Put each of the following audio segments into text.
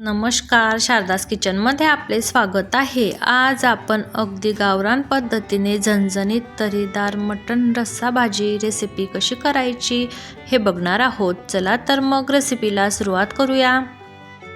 नमस्कार, शारदास किचनमध्ये आपले स्वागत आहे। आज आपण अगदी गावरान पद्धतीने झणझणीत तर्रीदार मटण रस्सा भाजी रेसिपी कशी करायची हे बघणार आहोत। चला तर मग रेसिपीला सुरुवात करूया।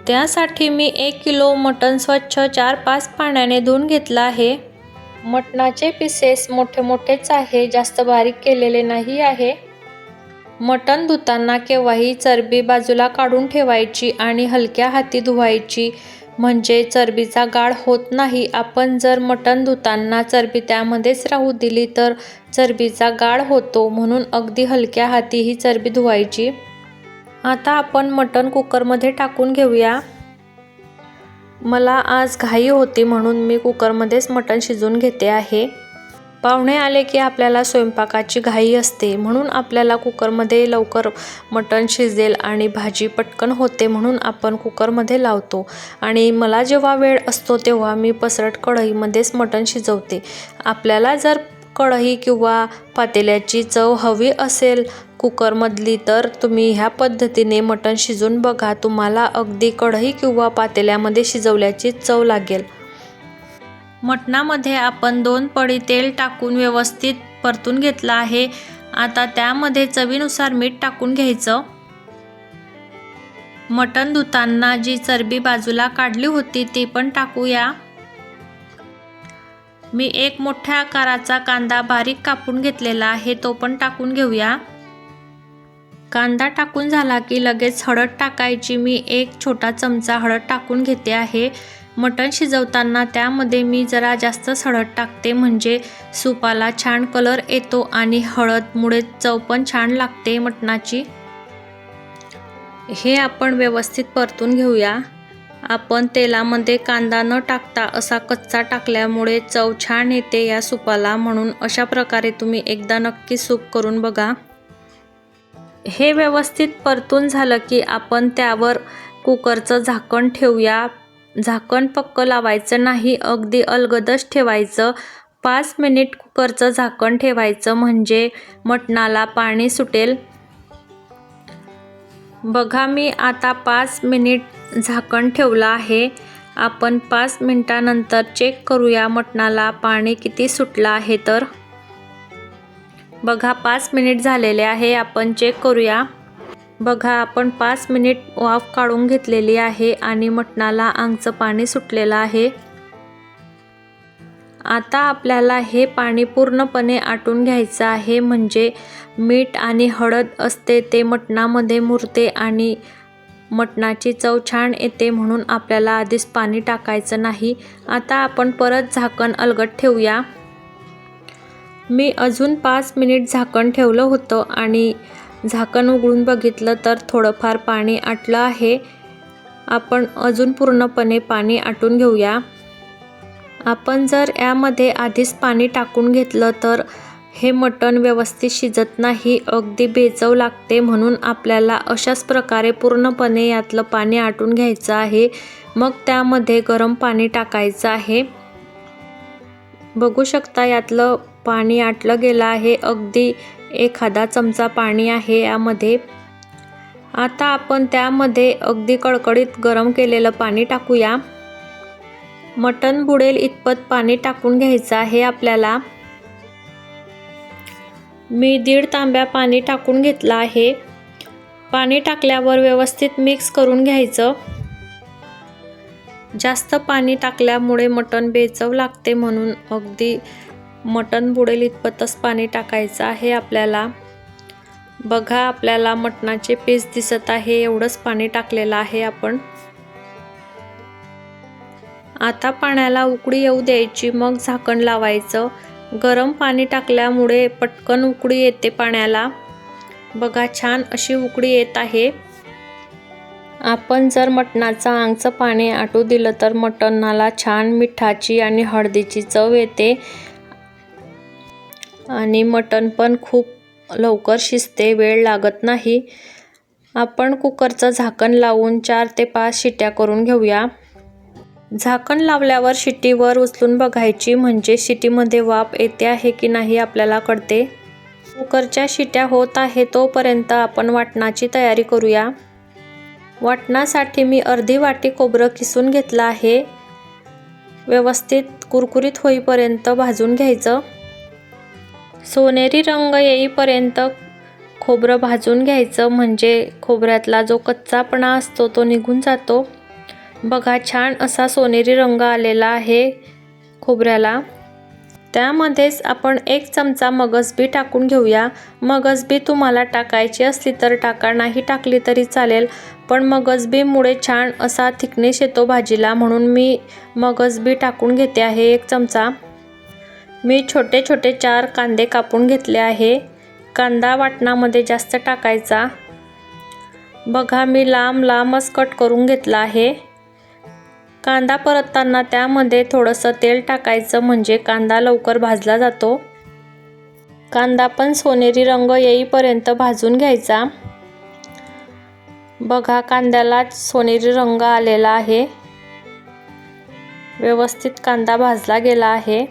त्यासाठी मी 1 किलो मटण स्वच्छ 4-5 पाण्याने धुवून घेतला आहे। मटणाचे पीसेस मोठे मोठेच आहे, जास्त बारीक केलेले नाही आहे। मटण धुताना केव्हाही चरबी बाजूला काढून ठेवायची आणि हलक्या हाती धुवायची, म्हणजे चरबीचा गाळ होत नाही। आपण जर मटण धुताना चरबी त्यामध्येच राहू दिली तर चरबीचा गाळ होतो, म्हणून अगदी हलक्या हाती ही चरबी धुवायची। आता आपण मटण कुकरमध्ये टाकून घेऊया। मला आज घाई होती म्हणून मी कुकरमध्येच मटण शिजवून घेते आहे। पाहुणे आले की आपल्याला स्वयंपाकाची घाई असते, म्हणून आपल्याला कुकरमध्ये लवकर मटण शिजेल आणि भाजी पटकन होते, म्हणून आपण कुकरमध्ये लावतो। आणि मला जेव्हा वेळ असतो तेव्हा मी पसरट कढईमध्येच मटण शिजवते। आपल्याला जर कढई किंवा पातेल्याची चव हवी असेल कुकरमधली तर तुम्ही ह्या पद्धतीने मटण शिजवून बघा, तुम्हाला अगदी कढई किंवा पातेल्यामध्ये शिजवल्याची चव लागेल। मटणामध्ये आपण 2 पळी तेल टाकून व्यवस्थित परतून घेतलं आहे। आता त्यामध्ये चवीनुसार मीठ टाकून घ्यायचं। मटण धुताना जी चरबी बाजूला काढली होती ती पण टाकूया। मी एक मोठ्या आकाराचा कांदा बारीक कापून घेतलेला आहे, तो पण टाकून घेऊया। कांदा टाकून झाला की लगेच हळद टाकायची। मी 1 छोटा चमचा हळद टाकून घेते आहे। मटण शिजवताना त्यामध्ये मी जरा जास्तच हळद टाकते, म्हणजे सूपाला छान कलर येतो आणि हळदमुळे चव पण छान लागते मटणाची। हे आपण व्यवस्थित परतून घेऊया। आपण तेलामध्ये कांदा न टाकता असा कच्चा टाकल्यामुळे चव छान येते या सूपाला, म्हणून अशा प्रकारे तुम्ही एकदा नक्की सूप करून बघा। हे व्यवस्थित परतून झालं की आपण त्यावर कुकरचं झाकण ठेवूया। झाकण पक्क लावायचं नाही, अगदी अलगदच ठेवायचं। 5 मिनिट कुकरचं झाकण ठेवायचं, म्हणजे मटणाला पाणी सुटेल। बघा, मी आता 5 मिनिट झाकण ठेवलं आहे। आपण 5 मिनिटानंतर चेक करूया मटणाला पाणी किती सुटलं आहे तर। बघा, 5 मिनिट झालेले आहे, आपण चेक करूया। बघा, आपण 5 मिनिट वाफ काढून घेतलेली आहे आणि मटणाला अंगचं पाणी सुटलेलं आहे। आता आपल्याला हे पाणी पूर्णपणे आटून घ्यायचं आहे, म्हणजे मीठ आणि हळद असते ते मटणामध्ये मुरते आणि मटणाची चव छान येते, म्हणून आपल्याला आधीच पाणी टाकायचं नाही। आता आपण परत झाकण अलगद ठेवूया। मी अजून 5 मिनिट झाकण ठेवलं होतं आणि झाकण उघडून बघितलं तर थोडंफार पाणी आटलं आहे। आपण अजून पूर्णपणे पाणी आटून घेऊया। आपण जर यामध्ये आधीच पाणी टाकून घेतलं तर हे मटण व्यवस्थित शिजत नाही, अगदी बेचव लागते, म्हणून आपल्याला अशाच प्रकारे पूर्णपणे यातलं पाणी आटून घ्यायचं आहे। मग त्यामध्ये गरम पाणी टाकायचं आहे। बघू शकता, यातलं पाणी आटलं गेलं आहे, अगदी एखादा चमचा पाणी आहे यामध्ये। आता आपण त्यामध्ये अगदी कडकडीत गरम केलेलं पाणी टाकूया। मटण बुडेल इतपत पाणी टाकून घ्यायचं आहे आपल्याला। मी 1.5 तांब्या पाणी टाकून घेतलं आहे। पाणी टाकल्यावर व्यवस्थित मिक्स करून घ्यायचं। जास्त पाणी टाकल्यामुळे मटण बेचव लागते, म्हणून अगदी मटण बुडेल इतपतच पाणी टाकायचं आहे आपल्याला। बघा, आपल्याला मटणाचे पीस दिसत आहे, एवढंच पाणी टाकलेलं आहे आपण। आता पाण्याला उकळी येऊ द्यायची, मग झाकण लावायचं। गरम पाणी टाकल्यामुळे पटकन उकळी येते पाण्याला। बघा, छान अशी उकळी येत आहे। आपण जर मटणाचं अंगचं पाणी आटू दिलं तर मटणाला छान मिठाची आणि हळदीची चव येते आणि मटण पण खूप लवकर शिजते, वेळ लागत नाही। आपण कुकरचं झाकण लावून 4 ते 5 शिट्या करून घेऊया। झाकण लावल्यावर शिट्टीवर उचलून बघायची, म्हणजे शिट्टीमध्ये वाफ येते आहे की नाही आपल्याला कळते। कुकरच्या शिट्या होत आहे तोपर्यंत आपण वाटणाची तयारी करूया। वाटणासाठी मी अर्धी वाटी खोबरं किसून घेतलं आहे. व्यवस्थित कुरकुरीत होईपर्यंत भाजून घ्यायचं. सोनेरी रंग येईपर्यंत खोबरं भाजून घ्यायचं, म्हणजे खोबऱ्यातला जो कच्चापणा असतो तो निघून जातो. बघा, छान असा सोनेरी रंग आलेला आहे खोबऱ्याला. त्यामध्येच आपण 1 चमचा मगजबी टाकून घेऊया. मगजबी तुम्हाला टाकायची असली तर टाका, नाही टाकली तरी चालेल, पण मगजबीमुळे छान असा थिकनेस येतो भाजीला, म्हणून मी मगजबी टाकून घेते आहे 1 चमचा. मी छोटे छोटे 4 कांदे कापून घेतले आहे. कांदा वाटणामध्ये जास्त टाकायचा. बघा, मी लांब लांबच कट करून घेतला आहे. कांदा परतताना त्यामध्ये थोडंसं तेल टाकायचं, म्हणजे कांदा लवकर भाजला जातो. कांदा पण सोनेरी रंग येईपर्यंत भाजून घ्यायचा. बघा, कांद्याला सोनेरी रंग आलेला आहे. व्यवस्थित कांदा भाजला गेला आहे.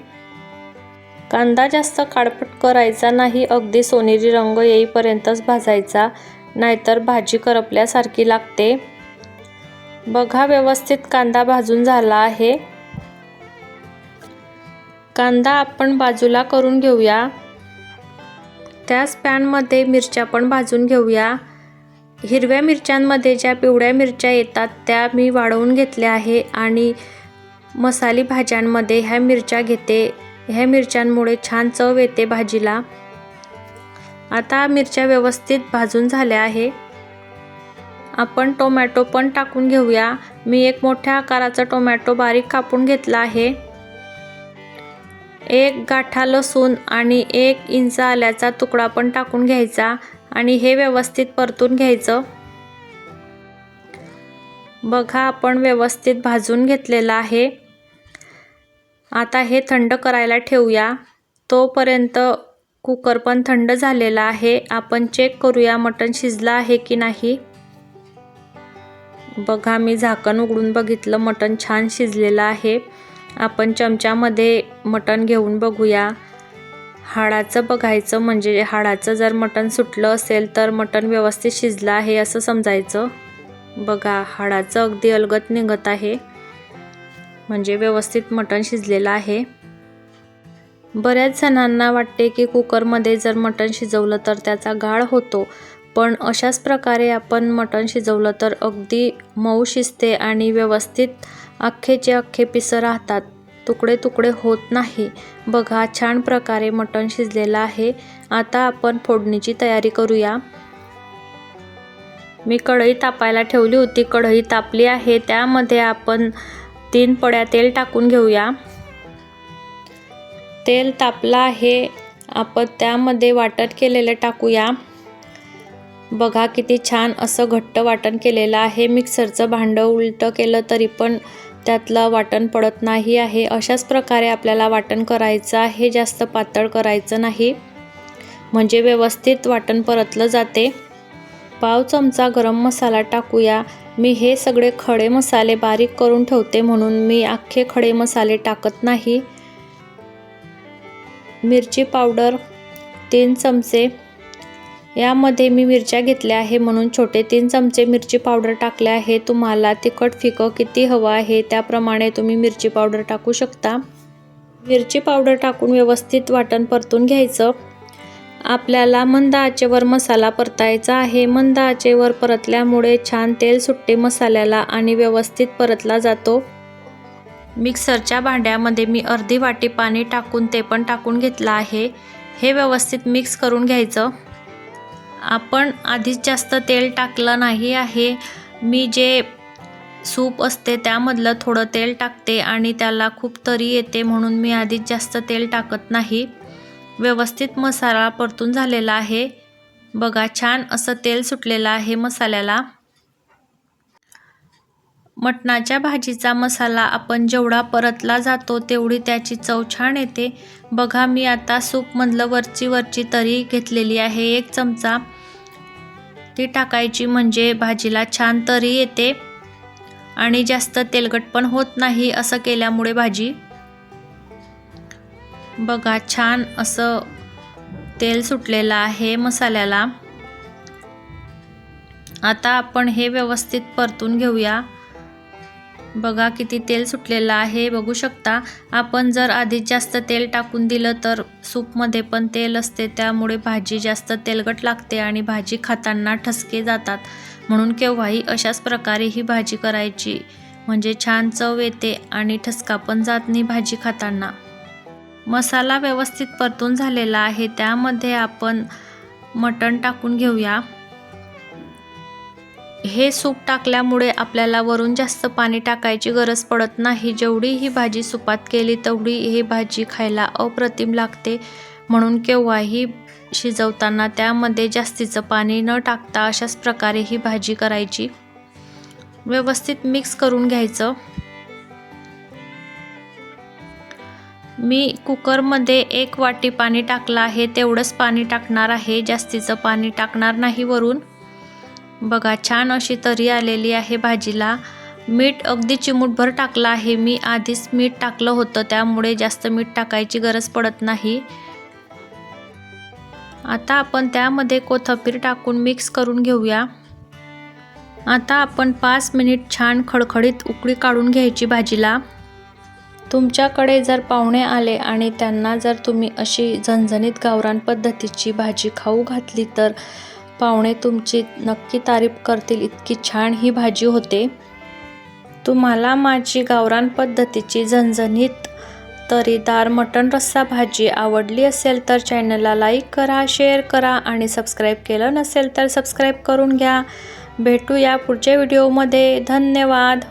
कांदा जास्त काळपट करायचा नाही, अगदी सोनेरी रंग येईपर्यंतच भाजायचा, नाहीतर भाजी करपल्यासारखी लागते. बघा, व्यवस्थित कांदा भाजून झाला आहे. कांदा आपण बाजूला करून घेऊया. त्याच पॅनमध्ये मिरच्या पण भाजून घेऊया. हिरव्या मिरच्यांमध्ये ज्या पिवळ्या मिरच्या येतात त्या मी वाळवून घेतल्या आहे आणि मसाली भाज्यांमध्ये ह्या मिरच्या घेते. ह्या मिरच्यांमुळे छान चव येते भाजीला. आता मिरच्या व्यवस्थित भाजून झाल्या आहे. आपण टोमॅटो पण टाकून घेऊया. मी 1 मोठ्या आकाराचा टोमॅटो बारीक कापून घेतला आहे. 1 गाठा लसूण आणि 1 इंच आल्याचा तुकडा पण टाकून घ्यायचा आणि हे व्यवस्थित परतून घ्यायचं. बघा, आपण व्यवस्थित भाजून घेतलेला आहे. आता हे थंड करायला ठेवूया. तोपर्यंत कुकर पण थंड झालेला आहे. आपण चेक करूया मटण शिजलं आहे की नाही. बघा, मी झाकण उघडून बघितलं, मटण छान शिजलेलं आहे. आपण चमच्यामध्ये मटण घेऊन बघूया. हाडाचं बघायचं, म्हणजे हाडाचं जर मटण सुटलं असेल तर मटण व्यवस्थित शिजलं आहे असं समजायचं. बघा, हाडाचं अगदी अलगद निघत आहे, म्हणजे व्यवस्थित मटण शिजलेलं आहे. बऱ्याच जणांना वाटते की कुकरमध्ये जर मटण शिजवलं तर त्याचा गाळ होतो, पण अशाच प्रकारे आपण मटण शिजवलं तर अगदी मऊ शिजते आणि व्यवस्थित अख्खेचे अख्खे पिसं राहतात, तुकडे तुकडे होत नाही. बघा, छान प्रकारे मटण शिजलेलं आहे. आता आपण फोडणीची तयारी करूया. मी कढई तापायला ठेवली होती. कढई तापली आहे. त्यामध्ये आपण 3 पड्या तेल टाकून घेऊया. तेल तापलं आहे. आपण त्यामध्ये वाटण केलेलं टाकूया. बघा, किती छान असं घट्ट वाटण केलेलं आहे. मिक्सरचं भांडं उलटं केलं तरी पण त्यातलं वाटण पडत नाही आहे. अशाच प्रकारे आपल्याला वाटण करायचं आहे. जास्त पातळ करायचं नाही, म्हणजे व्यवस्थित वाटण परतलं जाते. पाव चमचा गरम मसाला टाकूया. मी हे सगळे खडे मसाले बारीक करून ठेवते, म्हणून मी अख्खे खडे मसाले टाकत नाही. मिरची पावडर 3 चमचे. यामध्ये मी मिरच्या घेतल्या आहे म्हणून छोटे 3 चमचे मिरची पावडर टाकले आहे. तुम्हाला तिखट फिकं किती हवं आहे त्याप्रमाणे तुम्ही मिरची पावडर टाकू शकता. मिरची पावडर टाकून व्यवस्थित वाटण परतून घ्यायचं. आपल्याला मंद आचेवर मसाला परतायचा आहे. मंद आचेवर परतल्यामुळे छान तेल सुटते मसाल्याला आणि व्यवस्थित परतला जातो. मिक्सरच्या भांड्यामध्ये मी अर्धी वाटी पाणी टाकून ते पण टाकून घेतलं आहे. हे व्यवस्थित मिक्स करून घ्यायचं. आपण आधीच जास्त तेल टाकलं नाही आहे. मी जे सूप असते त्यामधलं थोडं तेल टाकते आणि त्याला खूप तरी येते, म्हणून मी आधीच जास्त तेल टाकत नाही. व्यवस्थित मसाला परतून झालेला आहे. बघा, छान असं तेल सुटलेलं आहे मसाल्याला. मटणाच्या भाजीचा मसाला आपण जेवढा परतला जातो तेवढी त्याची चव छान येते. बघा, मी आता सूपमधलं वरची तरी घेतलेली आहे 1 चमचा. ती टाकायची, म्हणजे भाजीला छान तरी येते आणि जास्त तेलकट पण होत नाही असं केल्यामुळे भाजी. बघा, छान असं तेल सुटलेलं आहे मसाल्याला. आता आपण हे व्यवस्थित परतून घेऊया। बघा किती तेल सुटलेलं आहे, बघू शकता। आपण जर आधी जास्त तेल टाकून दिलं तर सूपमध्ये पण तेल असते, त्यामुळे भाजी जास्त तेलकट लागते आणि भाजी खाताना ठसके जातात। म्हणून केव्हाही अशाच प्रकारे ही भाजी करायची, म्हणजे छान चव येते आणि ठसका पण जात नाही भाजी खाताना। मसाला व्यवस्थित परतून झालेला आहे, त्यामध्ये आपण मटण टाकून घेऊया। हे सूप टाकल्यामुळे आपल्याला वरून जास्त पाणी टाकायची गरज पडत नाही। जेवढी ही भाजी सुपात केली तेवढी ही भाजी खायला अप्रतिम लागते। म्हणून केव्हाही शिजवताना त्यामध्ये जास्तीचं पाणी न टाकता अशाच प्रकारे ही भाजी करायची। व्यवस्थित मिक्स करून घ्यायचं। मी कुकरमध्ये 1 वाटी पाणी टाकलं आहे, तेवढंच पाणी टाकणार आहे, जास्तीचं पाणी टाकणार नाही वरून। बघा छान अशी तरी आलेली आहे भाजीला। मीठ अगदी चिमूटभर टाकलं आहे मी, आधीच मीठ टाकलं होतं, त्यामुळे जास्त मीठ टाकायची गरज पडत नाही। आता आपण त्यामध्ये कोथिंबीर टाकून मिक्स करून घेऊया। आता आपण 5 मिनिट छान खडखडीत उकळी काढून घ्यायची भाजीला। तुमच्याकडे जर पाहुणे आले आणि त्यांना जर तुम्ही अशी झणझणीत गावरान पद्धतीची भाजी खाऊ घातली तर पाहुणे तुमची नक्की तारीफ करतील, इतकी छान ही भाजी होते। तुम्हाला माझी गावरान पद्धतीची झणझणीत तरीदार मटण रस्सा भाजी आवडली असेल तर चॅनलला लाईक करा, शेअर करा आणि सबस्क्राईब केलं नसेल तर सबस्क्राईब करून घ्या। भेटूया पुढच्या व्हिडिओमध्ये। धन्यवाद।